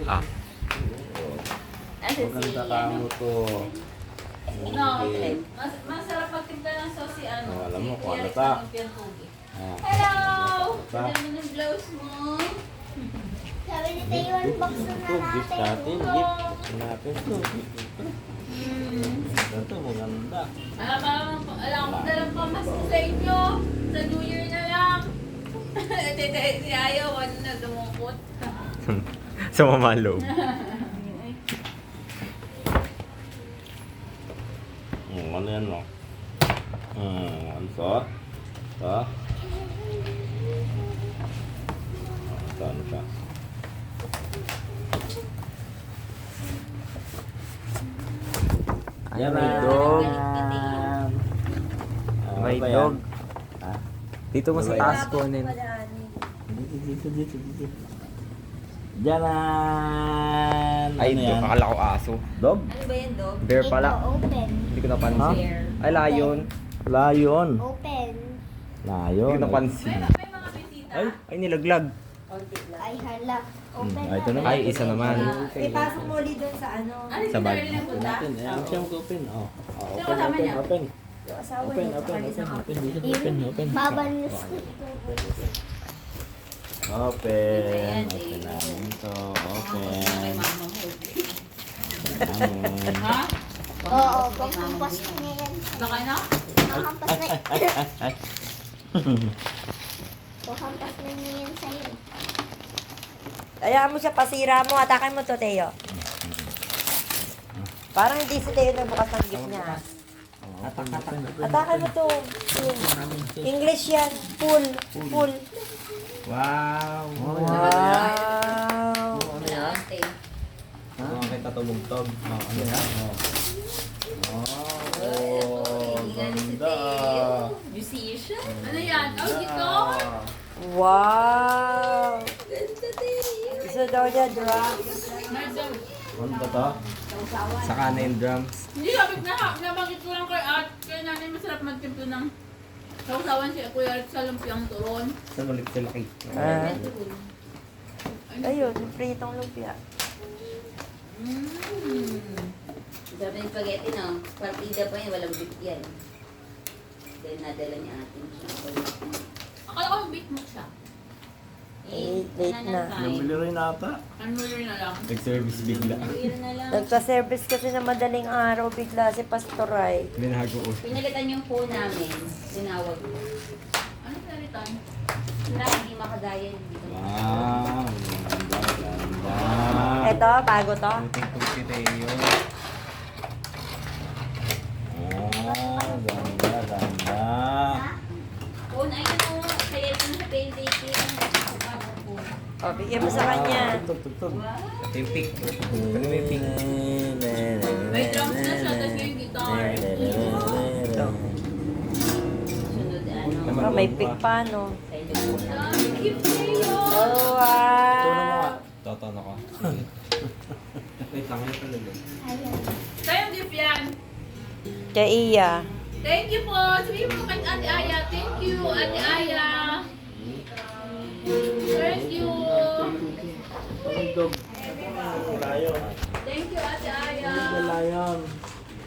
Ah. Maganda ka mo to. No, masarap magtimpla ng sauce si ano. Oh, alam mo kung ano Eric ta. ng Piantugi. Ah. Hello! Ta. Ganda ng blouse mo. Sabi ni Tayo, unbox na Gift natin. natin. Natin to. Ito, maganda. Alam ko na lang pamasko sa inyo. Sa New Year na lang. Si Ayaw, ano na, dumukot. Sa mamalog. Ano yan, no? Ano to? Ito? Ito, ano siya? Yan, may dog. Ano May ba yan? dog. Ah? Dito mo sa Ano ba taas kunin. Dito. Diyan! Ay, Ano dog. yan? Akala ko aso. Dog? Ano ba yan, dog? Bear Ito, pala. open. Hindi ko napansin. Bear. Ay, lion. Lion. Open. Hindi Lion. ko napansin. May mga bisita. Ay, nilaglag. Ay, hala. Open Ay, ito na. naman. Ay, isa naman. Ipasok mo ulit doon sa ano. Ano Sa bag. yung punta? Open. Ayan siya mag-open. Oh. Sino kasama niya? Open. Yung asawa Open. niya. Open. tsaka isang Open. Open. Babanus ko. Open. Open namin to. Open. Kay mama mo. Namin. Ha? Oo, pagkampas niya yan. Baka na? Pagkampas na yan. Ay. Pagkampas na niya yan sa'yo. Hayaan mo siya, pasira mo. Atakan mo to, Teo. Parang hindi si Teo nagbukas ng gift niya. Atakan mo to. English yan. Full. Full. Wow. Wow. Ate. Ang kita tumugtog. Ano yan? Oh, ganda. Musician? Ano yan? Oh, ito? Wow. Ganda din. Gusto daw niya drums. Ano ba to? Saka na yung drums. Hindi, nabangit ko lang kay nanay masarap magtimpla ng sausawan siya, Kuya Eric sa lumpiang turon. Sa ulit sa laki. Ah. Ayun, yung pritong lumpia. Sabi ng spaghetti, no? Partida pa yun, walang beef yan. Dahil nadala niya atin siya. Akala ko beef mo siya. Late na. Nabili rin ata. Ano yun na lang? Nag-service bigla. Ano na lang? Nagpa-service kasi na madaling araw bigla si Pastor Ray. Binago ko. Pinalitan yung phone namin. Tinawag ko. Ano pinalitan? Wala, hindi makadaya. Wow. Ganda. Ito, bago to. Tingtong si Teo. Oh, ganda. Phone, ay ano, kaya ito na sa payday. O, bigyan mo sa kanya. Tugtog. Ito yung pick. Ito yung pick. May drums na siya, tapos yung guitar. Sunod, ano? Oh, may pick pa, no? Gift sa'yo! Oh, wow. Totono ko. Sige. Wait lang, ano talaga? Sa'yo gift yan. Kay Iya. Thank you po. Sabihin mo kay Ate Aya. Thank you, Ate Aya. Thank you. Dog. Lion. Thank you, Ate Aya. Lion.